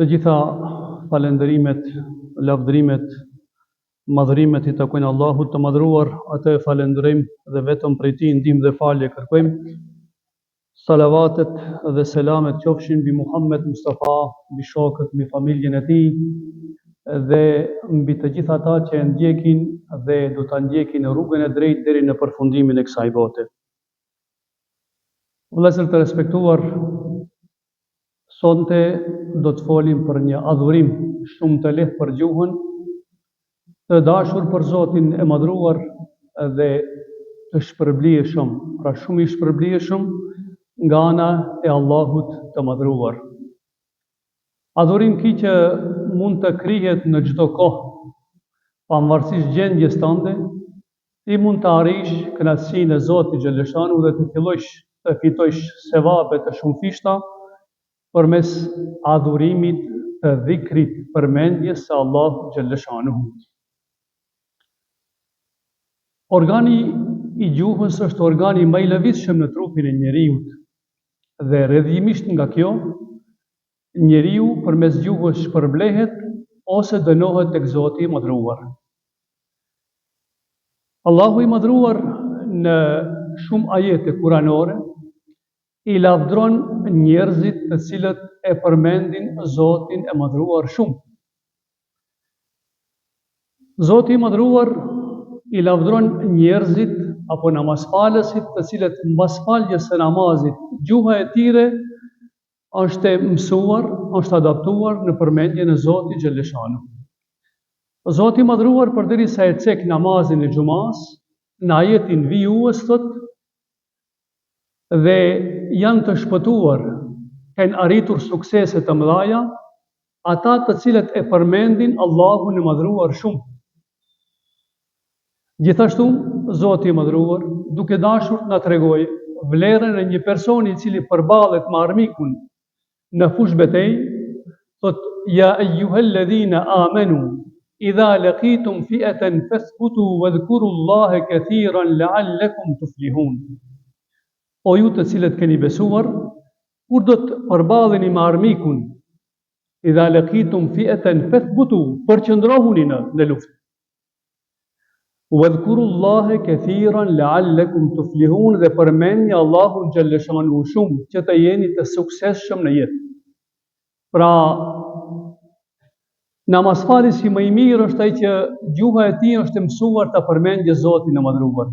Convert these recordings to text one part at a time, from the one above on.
Të gjitha falenderimet, lavdrimet, madhërimet i takojnë Allahut të madhruar, atë e falenderojmë dhe vetëm prej tij ndihmë dhe falje kërkojmë. Salavatet dhe selamet qofshin mbi Muhammed Mustafa, mbi shokët, mbi familjen e tij dhe mbi të gjithë ata që e ndjekin dhe do ta ndjekin në rrugën e drejtë deri në përfundimin e kësaj bote. Vëllezër të respektuar, sonte do të folim për një adhurim shumë të lehtë për gjuhën, të dashur për Zotin e madhruar dhe të shpërblieshëm, pra shumë i shpërblieshëm nga ana e Allahut të madhruar. Adhurim ki që mund të krihet në çdo kohë, pavarësisht gjendjes tënde, ti mund të arrish kënaqësinë e Zotit xhaleshanu dhe të fitojsh sevape të shumëfishta përmes adhurimit të dhikrit, përmendjes së Allahut xhaleshanu. Organi i gjuhës është organi më i lëvizshëm në trupin e njeriut dhe rrjedhimisht nga kjo, njeriu përmes gjuhës shpërblehet ose dënohet tek Zoti i madhruar. Allahu i madhruar në shumë ajete kuranore i lavdron njerëzit të cilët e përmendin Zotin e madhruar shumë. Zoti i madhruar i lavdron njerëzit apo namazfalësit të cilët mbas faljes së namazit gjuha e tyre është e mësuar, është adaptuar në përmendjen e Zotit xhaleshanu. Zoti i madhruar përderisa e cek namazin e xumas, në ajetin vijues thot, dhe janë të shpëtuar, kanë arritur suksese të mëdha, ata të cilët e përmendin Allahun e madhruar shumë. Gjithashtu, Zoti i madhruar, duke dashur na tregoj vlerën e një personi i cili përballet me armikun në fush betej, thot, ja eyyuhalladhina amanu, idha laqitum fi'atan fathbutu wadhkurullaha kathiran la'allakum tuflihun. O ju të cilët keni besuar, kur do të përballeni me armikun, idha laqitum fi'atan fathbutu, përqendrohuni në luftë. Wadhkurullaha kathiran la'allakum tuflihun, dhe përmendni Allahun xhaleshanu shumë që të jeni të suksesshëm në jetë. Pra, namazfalësi më i mirë është ai që gjuha e tij është e mësuar ta përmendë Zotin e madhruar.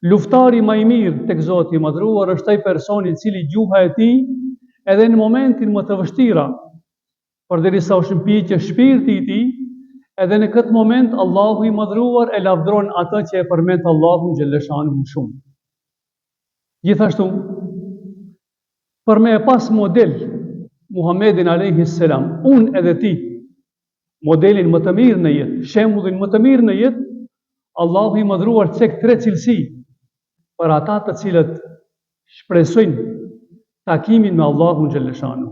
Luftari më i mirë tek Zoti i madhruar është ai person i cili gjuha e tij edhe në momentin më të vështira, përderisa u shëmpiqë shpirti i tij, edhe në këtë moment Allahu i madhruar e lavdron atë që e përmend Allahun xhaleshanu shumë. Gjithashtu, për me e pas model Muhammedin a.s. unë edhe ti, modelin më të mirë në jetë, shembullin më të mirë në jetë, Allahu i madhruar cek 3 cilësi për ata të cilët shpresojnë takimin me Allahun xhaleshanu.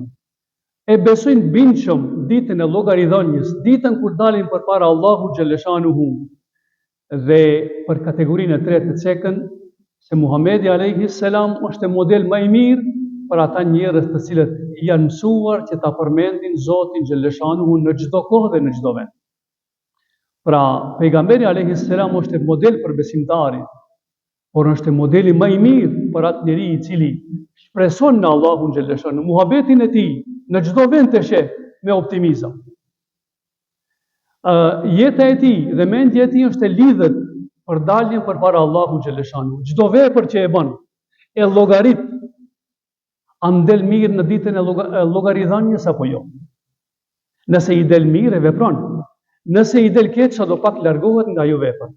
E besojnë bindshëm ditën e llogaridhënies, ditën kur dalin përpara Allahut xhaleshanuhu, dhe për kategorinë e tretë të cekën se Muhamedi a.s. është model më i mirë për ata njerëz të cilët janë mësuar që ta përmendin Zotin xhaleshanuhu në çdo kohë dhe në çdo vend. Pra, pejgamberi a.s. është model për besimtarin, por është modeli më i mirë për atë njeri i cili shpreson në Allahun xhaleshanuhu, muhabetin e tij në çdo vend të sheh me optimizëm. Jeta e tij dhe mendja e tij është e lidhur për daljen përpara Allahut xhaleshanu. Çdo vepër që e bën, e llogarit, a ndel mirë në ditën e llogaridhënies apo jo. Nëse i del mirë, e vepron. Nëse i del keq, do pak largohet nga ajo vepër.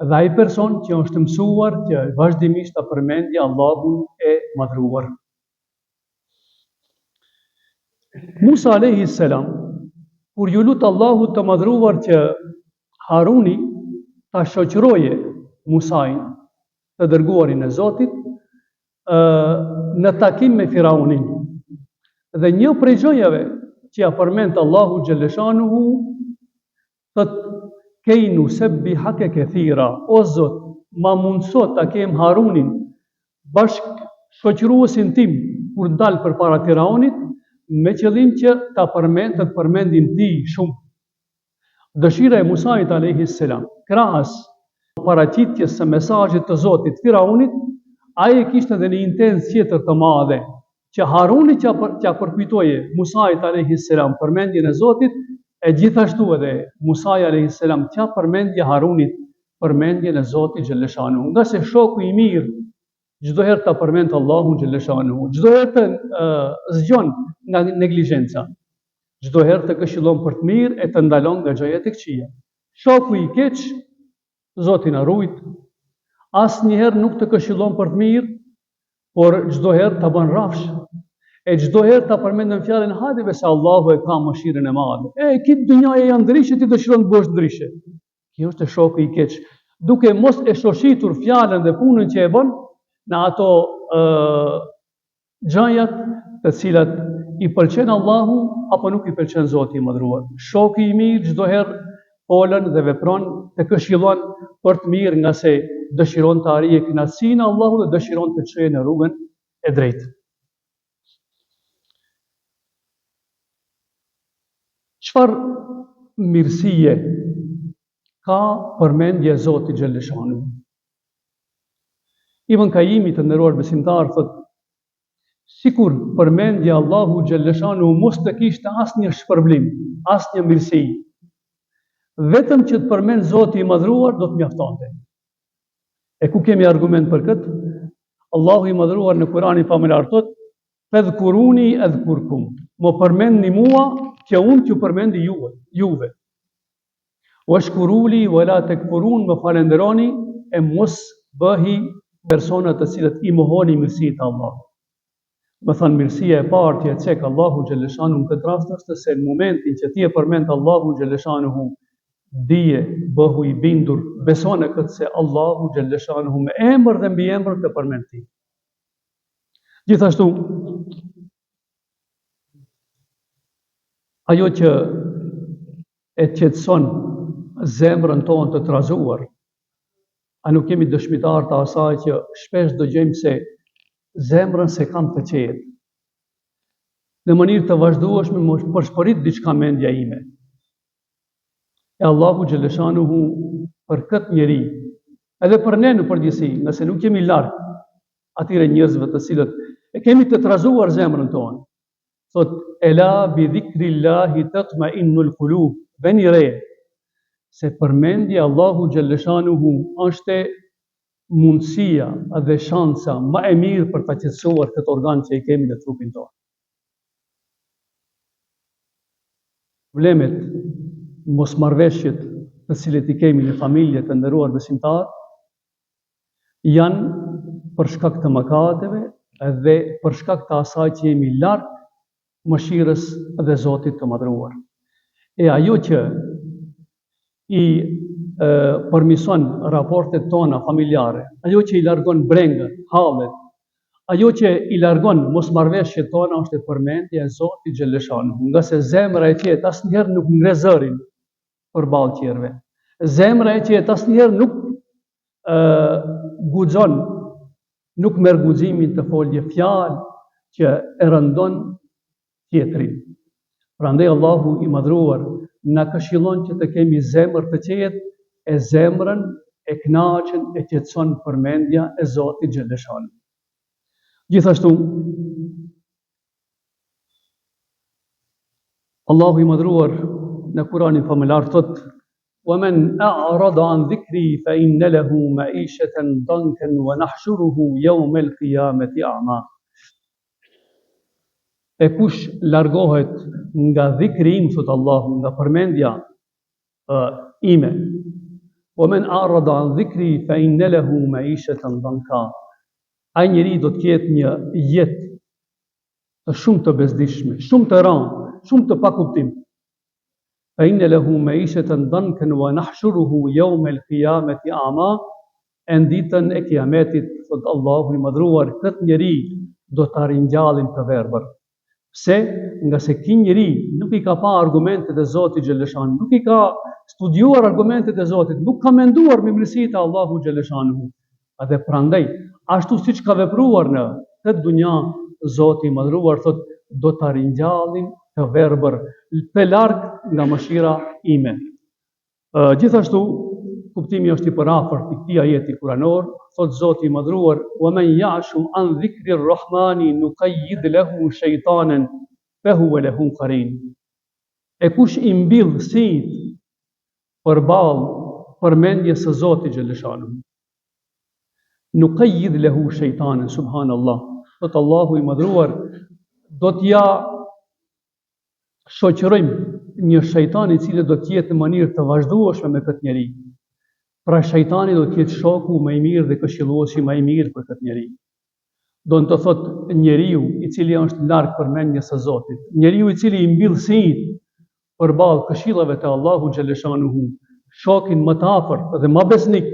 Dhe ai person që është mësuar që vazhdimisht ta përmendë Allahun e madhruar. Musa a.s. kur ju lut Allahut të madhruar që Haruni ta shoqëroje Musain, të dërguarin e Zotit, në takim me Firaunin. Dhe një prej gjojave që ja përmend Allahu xhaleshanuhu, thot, kej nusebbihake kathira, o Zot, ma mundëso ta kem Harunin bashk shoqëruesin tim kur dal përpara Firaunit, me qëllim që ta përmendin ti shumë. Dëshira e Musait alayhis salam, krahas paraqitjes së mesazhit të Zotit Firaunit, ai kishte edhe një intencë tjetër të madhe, që Haruni që përkujtoje Musait alayhis salam përmendjen e Zotit, e gjithashtu edhe Musai alayhis salam që përmendje Harunit përmendjen e Zotit xhelleshanu. Nga se shoku i mirë çdo herë ta përmend Allahun xhelleshanu, çdo herë të zgjon nga neglizhenca, çdo herë të këshillon për të mirë e të ndalon nga gjëja të këqija. Shoku i keq, Zoti na rujt, asnjëherë nuk të këshillon për të mirë, por çdo herë ta bën rrafsh. E çdo herë ta përmendën fjalën hajde se Allahu e ka mëshirën e madhe. Këtë dynjaja janë ndryshe, ti dëshiron të bësh ndryshe. Kjo është shoku i keq, duke mos e shoshitur fjalën dhe punën që e bën në ato gjëjat të cilat i pëlqen Allahu apo nuk i pëlqen Zoti i Madhruar. Shoku i mirë çdo herë folën dhe vepron të këshillon për të mirë, nga se dëshiron të arrijë kënaqësinë e Allahut dhe dëshiron të çojë në rrugën e drejtë. Çfarë mirësie ka përmendja e Zotit xhelleshanu? Ibn Kaimi, të nderuar besimtar, thotë, sikur përmendja Allahu xhelleshanu mos të kishte asnjë shpërblim, asnjë mirësi, vetëm që të përmend Zoti i Madhruar do të mjaftonte. E ku kemi argument për këtë? Allahu i Madhruar në Kur'anin famullar thotë, "Fadhkuruni adhkurkum", më përmendni mua që unë t'ju përmendi juve. "Washkuruli wala takfurun", më falenderoni e mos bëhi personat të cilët i mohoni mirësitë e Allahut. Më thënë, mirësia e parë që e cek Allahu xhelleshanu në këtë rast është se në momentin që ti e përmend Allahu xhelleshanu, dije, bëhu i bindur, beso në këtë se Allahu xhelleshanu me emër dhe mbi emër të përmend ti. Gjithashtu, ajo që e qetëson zemrën tonë të trazuar, a nuk kemi dëshmitar të asaj që shpesh dëgjojmë se zemrën se kam të qetë, në mënyrë të vazhdueshme më përshpërit diçka mendja ime. E Allahu xhelleshanuhu për këtë njeri, edhe për ne në përgjithësi, nëse nuk jemi larg atyre njerëzve të cilët e kemi të trazuar zemrën tonë. Thot, ela bi dhikrillahi tatma'innul qulub, veni re, se përmendja Allahu xhelleshanuhu është mundësia dhe shansa më e mirë për ta qetësuar këtë organ që i kemi në trupin tonë. Problemet, mosmarrveshjet të cilet i kemi në familje të nderuar besimtar, janë për shkak të mëkateve dhe për shkak të asaj që jemi larg mëshirës dhe Zotit të madhruar. E ajo që i përmison raportet tona familjare, ajo që i largon brengët, hallet, ajo që i largon mosmarrveshjet tona është përmendja e Zotit xhelleshanuhu, nga se zemra e qetë asnjëherë nuk ngre zërin përballë tjerëve. Zemra e qetë asnjëherë nuk guxon, nuk merr guximin të folje fjalë që e rëndon tjetrin. Prandaj Allahu i madhruar na këshillon që të kemi zemër të qetë, e zemrën e kënaqën e qetëson përmendja e Zotit xhelleshanuhu. Gjithashtu, Allahu i madhruar në Kur'anin famullar thot, وَمَنْ أَعْرَضَ عَنْ ذِكْرِي فَإِنَّ لَهُ مَعِيشَةً ضَنكًا وَنَحْشُرُهُ يَوْمَ الْقِيَامَةِ أَعْمَى. E kush largohet nga dhikri im, thot Allahu, nga përmendja ime, وَمَنْ أَعْرَضَ عَنْ ذِكْرِي فَإِنَّ لَهُ مَعِيشَةً ضَنكًا. Ai njeri do të ketë një jetë të shumë të bezdishme, shumë të rëndë, shumë të pakuptim. فَإِنَّ لَهُ مَعِيشَةً ضَنكًا وَنَحْشُرُهُ يَوْمَ الْقِيَامَةِ أَعْمَى. E në ditën e kiametit, thot Allahu i madhruar, këtë njeri do të ringjallin të verbër. Pse? Nga se ky njeri nuk i ka pa argumentet e Zotit xhelleshanuhu, nuk i ka studiuar argumentet e Zotit, nuk ka menduar me mirësitë e Allahu xhelleshanuhu. Dhe prandaj, ashtu siç ka vepruar në këtë dunja, Zoti i madhruar thot, do të ringjallin të verbër, të larg nga mëshira ime. Gjithashtu, kuptimi është i përafërt i këtij ajeti kuranor, thot Zoti i Madhruar: "Wa man ya'shu an dhikri rrahmani nuqayyid lahu shaytanan fa huwa lahu qarin." E kush i mbill sit përballë përmendjes së Zotit xhaleshanu, nuqayyid lahu shaytanan, subhanallah. Thot Allahu i Madhruar, do t'ja shoqërojmë një shejtan i cili do të jetë në mënyrë të vazhdueshme me këtë njeri. Pra shejtani do të jetë shoku më i mirë dhe këshilluesi më i mirë për këtë njeri. Do të thotë njeriu i cili është larg përmendjes së Zotit, njeriu i cili i mbill syt përballë këshillave të Allahu xhaleshanuhu, shokin më të afërt dhe më besnik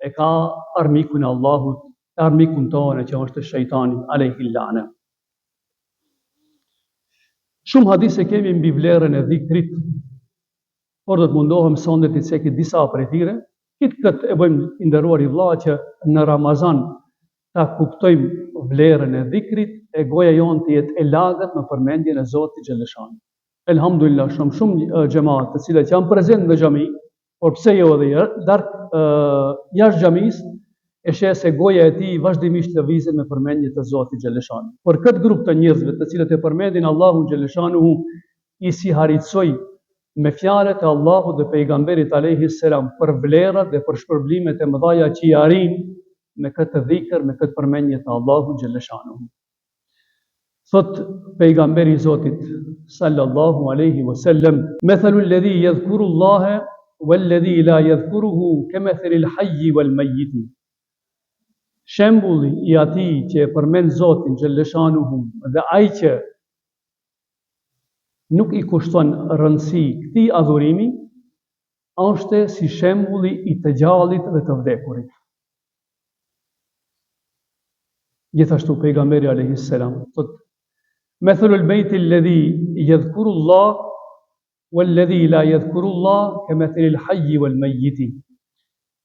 e ka armikun e Allahut, armikun tonë që është shejtani alayhi lana. Shumë hadise kemi mbi vlerën e dhikrit, por do të mundohem sonde të cekit disa prej tyre. Këtë e bëjmë i nderuar i vëlla që në Ramazan ta kuptojmë vlerën e dhikrit e goja jonë të jetë e lagët në përmendjen e Zotit xhaleshan. Elhamdulillah, shumë xhamat të cilët janë prezent në xhami, por pse jo edhe jashtë xhamisë, e sheh se goja e tij vazhdimisht lëvizet me përmendje të Zotit xhaleshan. Por këtë grup të njerëzve të cilët e përmendin Allahun xhaleshanuhu, i si haritsoj me fjalët e Allahut dhe pejgamberit alayhi salam për vlerat dhe për shpërblimet e mëdha që i arrin me këtë dhikr, me këtë përmendje të Allahut xhaleshanuhu. Thot pejgamberi i Zotit sallallahu alaihi wasallam: "Mathalu alladhi yadhkuru Allaha walladhi la yadhkuruhu kamathali al-hayy wal-mayyit." Shembulli i atij që e përmend Zotin xhaleshanuhu dhe ai që nuk i kushton rëndësi këtij adhurimi, është si shembulli i të gjallit dhe të vdekurit. Gjithashtu pejgamberi alayhi salam thot: "Mathalu al-bayti alladhi yadhkuru Allah walladhi la yadhkuru Allah kamathali al-hayy wal-mayyit."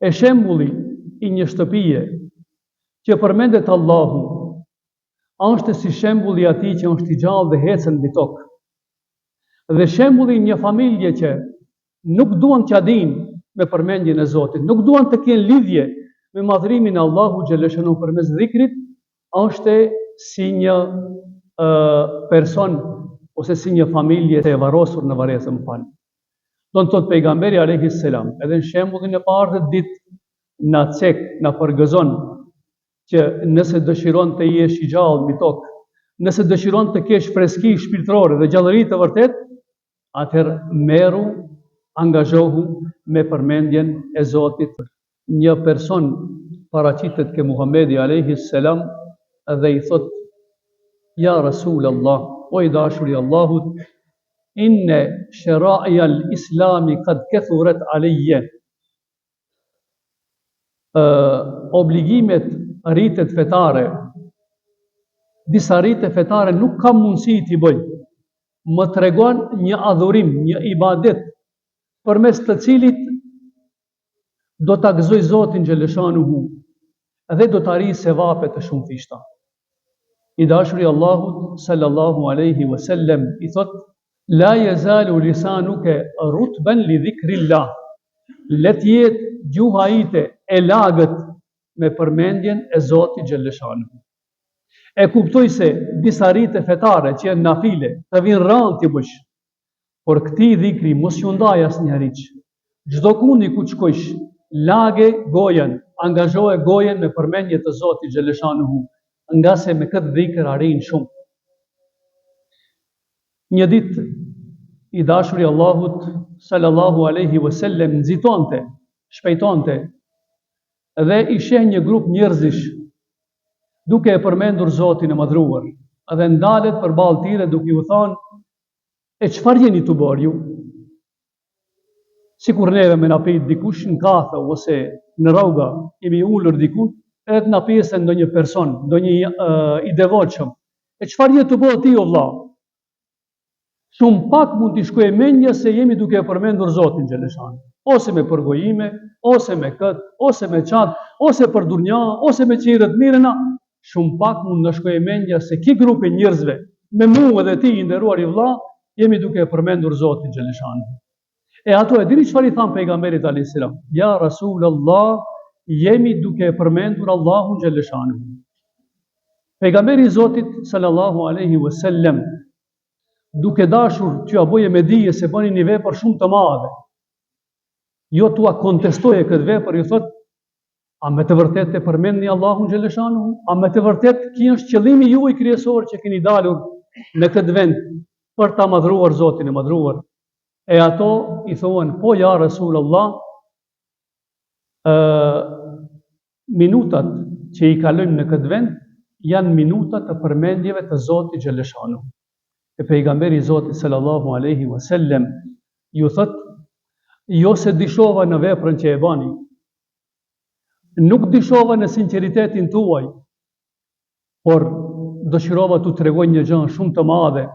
E shembulli i një shtëpie që përmendet Allahu është si shembulli i atij që është i gjallë dhe hecën mbi tokë. Dhe shembulli një familje që nuk duan t'ja dinë me përmendjen e Zotit, nuk duan të kenë lidhje me madhrimin e Allahu xhaleshanu përmes dhikrit, është si një person ose si një familje e varrosur në varrezë, më fal. Do të thotë pejgamberi alayhi salam, edhe në shembullin e parë të ditë na cek, na përgëzon që nëse dëshiron të jesh i gjallë mbi tokë, nëse dëshiron të kesh freski shpirtërore dhe gjallëri të vërtet, atëherë merru, angazhohu me përmendjen e Zotit. Një person paraqitet ke Muhamedi alayhi salam dhe i thot: "Ja Rasul Allah, o i dashuri i Allahut, inna shara'i'a al-islami qad kathurat alayya." Obligimet, rritet fetare, disa rrite fetare nuk kam mundësi t'i bëj. Më tregon një adhurim, një ibadet, përmes të cilit do ta gëzoj Zotin xhaleshanuhu dhe do të arrijë sevape të shumëfishta. I dashuri Allahut sallallahu alaihi wasallam i thot: "La yazalu lisanuka rutban li dhikrillah." Let jetë gjuha ite e lagët me përmendjen e Zotit xhaleshanuhu. E kuptoj se disa rrite fetare që janë nafile të vinë rënd t'i bësh, por këti dhikri mos ju ndaj asnjëherë. Çdo kundi ku shkojsh, lage gojen, angazhoje gojen me përmendje të Zotit xhaleshanuhu, nga se me këtë dhikr arrin shumë. Një ditë i dashuri Allahut sallallahu alaihi wasallam nxitonte, shpejtonte dhe i sheh një grup njerëzish duke e përmendur Zotin e madhruar, edhe ndalet përballë tyre duke u thënë: "E çfarë jeni tu bërë ju?" Sikur neve me na pyet dikush në kafe ose në rruga, jemi ulur diku, edhe të na pyesë ndonjë person, ndonjë i devotshëm: "E çfarë je tu bërë ti o vëlla?" Shumë pak mund t'i shkojë mendja se jemi duke e përmendur Zotin xhaleshan, ose me përgojime, ose me kët, ose me çat, ose për dunja, ose me çirët mirëna. Shumë pak mund në shkojë mendja se ki grupi njerëzve me mua dhe ti, nderuar i vëlla, jemi duke përmendur Zotin xhaleshanu. E ato e dini çfarë i than pejgamberit alayhis salam? Ja Rasulullah, jemi duke përmendur Allahun xhaleshanu. Pejgamberi i Zotit sallallahu alaihi wasallam, duke dashur t'ju aboje me dije se bëni një vepër shumë të madhe, jo t'ua kontestoje këtë vepër, ju thot, a me të vërtet e përmendni Allahun xhaleshanu? A me të vërtet ky është qëllimi juaj kryesor që keni dalur në këtë vend për ta madhruar Zotin e madhruar? E ato i thonë, po ja Rasulullah, minutat që i kalojmë në këtë vend janë minutat të përmendjeve të Zotit xhaleshanu. E pejgamberi i Zotit sallallahu alaihi wasallam ju thot, jo se dishova në veprën që e bani, nuk dishova në sinqeritetin tuaj, por dëshirova t'u tregoj një gjë shumë të madhe,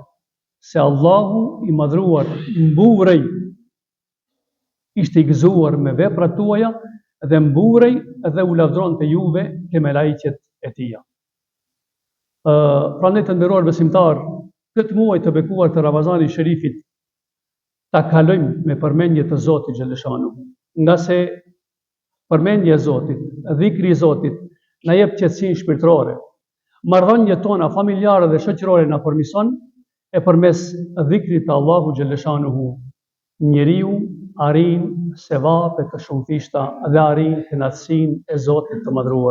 se Allahu i madhruar mburej, ishte i gëzuar me veprat tuaja dhe mburej dhe u lavdron të juve ke melajqet e tija. Prandaj të nderuar besimtar, këtë muaj të bekuar të Ramazanit Sherifit ta kalojmë me përmendje të Zotit xhaleshanu, nga se përmendja e Zotit, dhikri i Zotit na jep qetësinë shpirtërore. Marrëdhëniet tona familjare dhe shoqërore na përmirëson, e përmes dhikrit të Allahu xhaleshanuhu njeriu arrin sevapet të shumëfishta dhe arrin kënaqësinë e Zotit të madhruar.